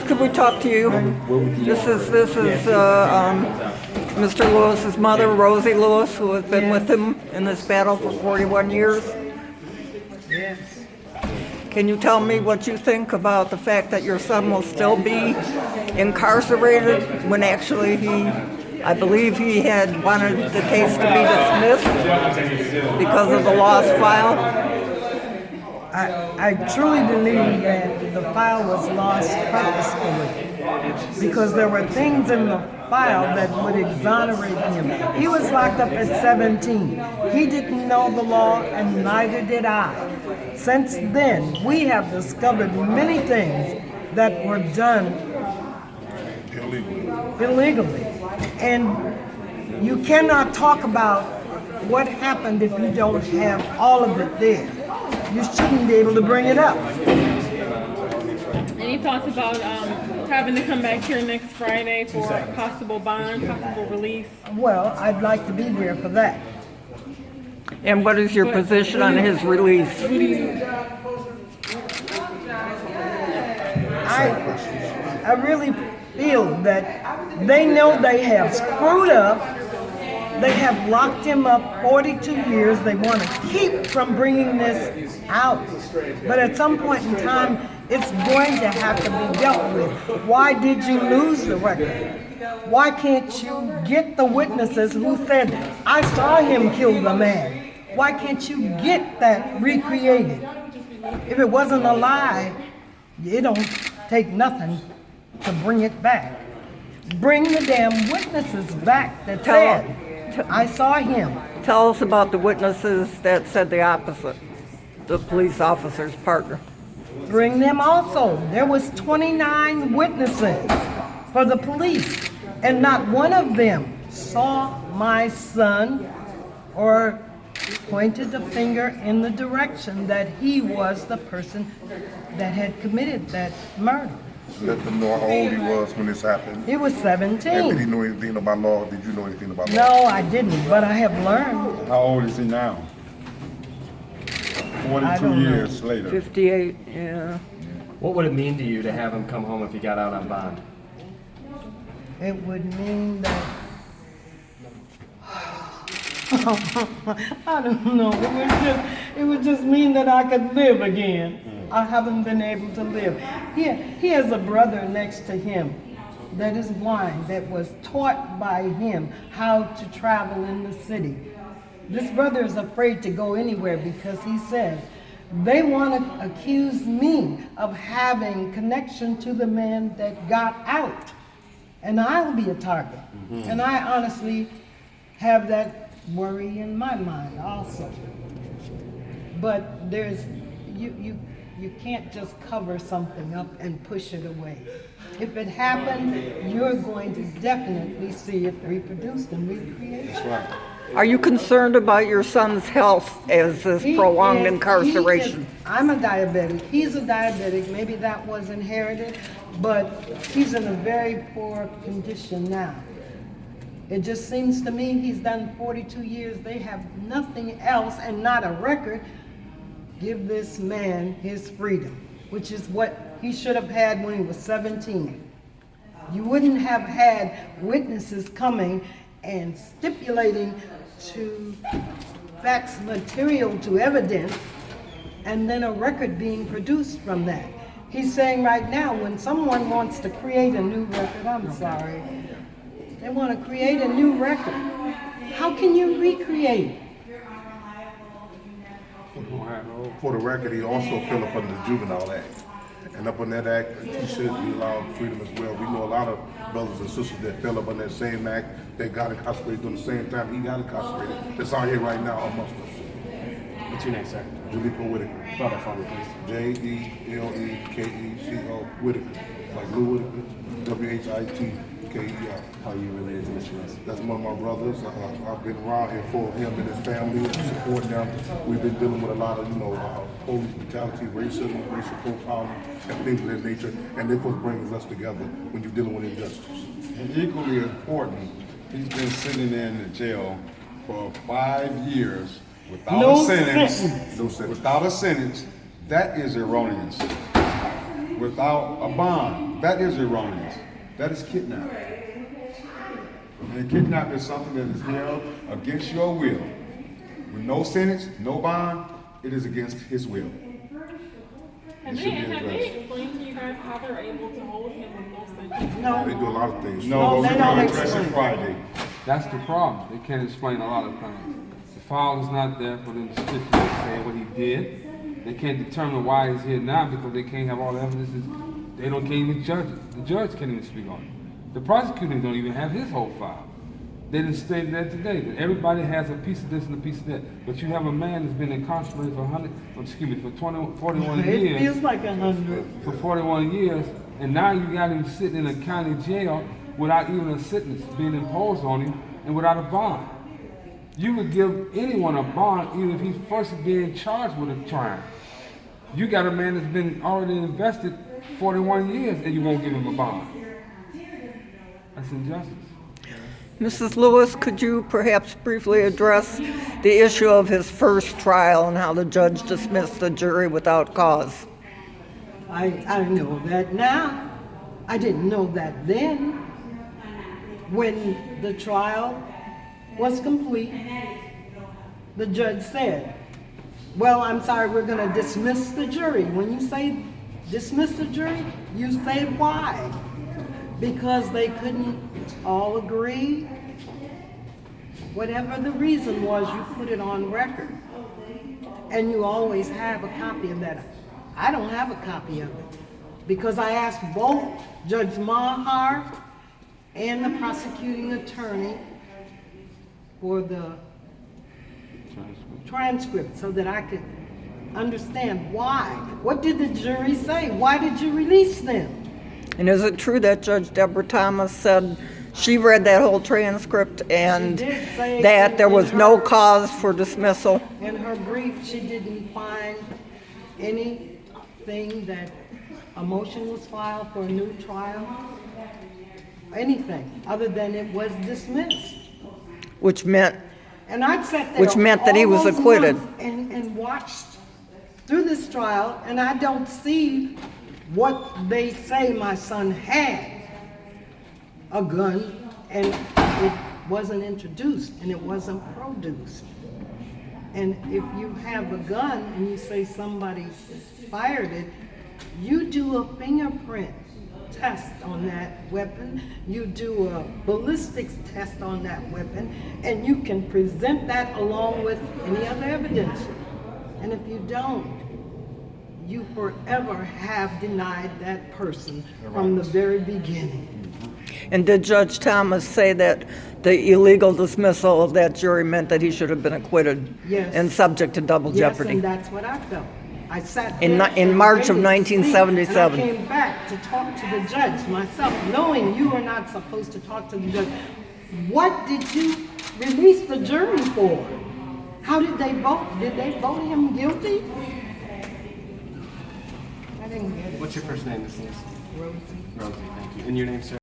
could we talk to you? This is Mr. Lewis's mother, Rosie Lewis, who has been with him in this battle for 41 years. Yes. Can you tell me what you think about the fact that your son will still be incarcerated when actually I believe he had wanted the case to be dismissed because of the lost file? I truly believe that the file was lost purposefully because there were things in the file that would exonerate him. He was locked up at 17. He didn't know the law, and neither did I. Since then, we have discovered many things that were done illegally. And you cannot talk about what happened if you don't have all of it there. You shouldn't be able to bring it up. Any thoughts about having to come back here next Friday for possible bond, possible release? Well, I'd like to be there for that. And what is your position on his release? I really feel that they know they have screwed up. They have locked him up 42 years. They want to keep from bringing this out. But at some point in time, it's going to have to be dealt with. Why did you lose the record? Why can't you get the witnesses who said, I saw him kill the man? Why can't you get that recreated? If it wasn't a lie, it don't take nothing to bring it back. Bring the damn witnesses back that said, I saw him. Tell us about the witnesses that said the opposite, the police officer's partner. Bring them also. There was 29 witnesses for the police, and not one of them saw my son or pointed the finger in the direction that he was the person that had committed that murder. Let them know how old he was when this happened. He was 17. And did he know anything about law? Did you know anything about law? No, I didn't, but I have learned. How old is he now? I 42 don't know. years later. 58, yeah. What would it mean to you to have him come home if he got out on bond? It would mean that I don't know. It would just mean that I could live again. I haven't been able to live. He has a brother next to him that is blind, that was taught by him how to travel in the city. This brother is afraid to go anywhere because he says they want to accuse me of having connection to the man that got out, and I'll be a target. And I honestly have that worry in my mind also. But there's you can't just cover something up and push it away. If it happened, you're going to definitely see it reproduced and recreated. That's right. Are you concerned about your son's health as this prolonged incarceration? I'm a diabetic. He's a diabetic. Maybe that was inherited, but he's in a very poor condition now. It just seems to me he's done 42 years. They have nothing else and not a record. Give this man his freedom, which is what he should have had when he was 17. You wouldn't have had witnesses coming and stipulating to facts material to evidence and then a record being produced from that. He's saying right now when someone wants to create a new record, I'm sorry, they want to create a new record. How can you recreate? For the record, he also fell up under the Juvenile Act. And up on that act, he should be allowed freedom as well. We know a lot of brothers and sisters that fell up on that same act, that got incarcerated during the same time he got incarcerated. That's out here right now amongst us. What's your name, sir? Julico Whitaker. Spell that for me, please. J-E-L-E-K-E-C-O Whitaker. Like Lou Whitaker, W-H-I-T-K-E-R. How are you related to Mr. Lewis? That's one of my brothers. I've been around here for him and his family and supporting them. We've been dealing with a lot of, police brutality, racism, racial profiling, and things of that nature. And that's what brings us together when you're dealing with injustice. And equally important, he's been sitting in the jail for 5 years without No a sentence. sentence. No sentence. Without a sentence. That is erroneous. Without a bond. That is erroneous. That is kidnapping. And kidnapping is something that is held against your will. With no sentence, no bond, it is against his will. Have It should be they addressed. explained to you guys how they're able to hold him with no sentence? No, They do a lot of things. No, No, those they are don't going to address explain. it Friday. That's the problem. They can't explain a lot of things. The file is not there for them to stipulate say what he did. They can't determine why he's here now because they can't have all the evidence. They can't even judge it. The judge can't even speak on it. The prosecutor don't even have his whole file. They didn't state that today, that everybody has a piece of this and a piece of that. But you have a man that's been incarcerated for 41 it years. feels like 100. For 41 years, and now you got him sitting in a county jail without even a sentence being imposed on him and without a bond. You would give anyone a bond even if he's first being charged with a crime. You got a man that's been already invested 41 years and you won't give him a bond. That's injustice. Mrs. Lewis, could you perhaps briefly address the issue of his first trial and how the judge dismissed the jury without cause? I know that now. I didn't know that then. When the trial was complete, the judge said, well, I'm sorry, we're going to dismiss the jury. When you say dismiss the jury, you say why? Because they couldn't all agree. Whatever the reason was, you put it on record. And you always have a copy of that. I don't have a copy of it because I asked both Judge Maher and the prosecuting attorney for the transcript so that I could understand why. What did the jury say? Why did you release them? And is it true that Judge Deborah Thomas said she read that whole transcript and She did say that there in was her- no cause for dismissal? In her brief, she didn't find anything that a motion was filed for a new trial, anything, other than it was dismissed. Which meant And I sat there Which meant that he all was those acquitted. months and watched through this trial, and I don't see what they say my son had, a gun, and it wasn't introduced and it wasn't produced. And if you have a gun and you say somebody fired it, you do a fingerprint test on that weapon, you do a ballistics test on that weapon, and you can present that along with any other evidence. And if you don't, you forever have denied that person from the very beginning. And did Judge Thomas say that the illegal dismissal of that jury meant that he should have been acquitted Yes. and subject to double Yes, jeopardy? and that's what I felt. I sat In there ni- in and March of waited to see, 1977. And I came back to talk to the judge myself, knowing you are not supposed to talk to the judge. What did you release the jury for? How did they vote? Did they vote him guilty? I didn't get it. What's your first name, Miss Lewis? Rosie, thank you. And your name, sir?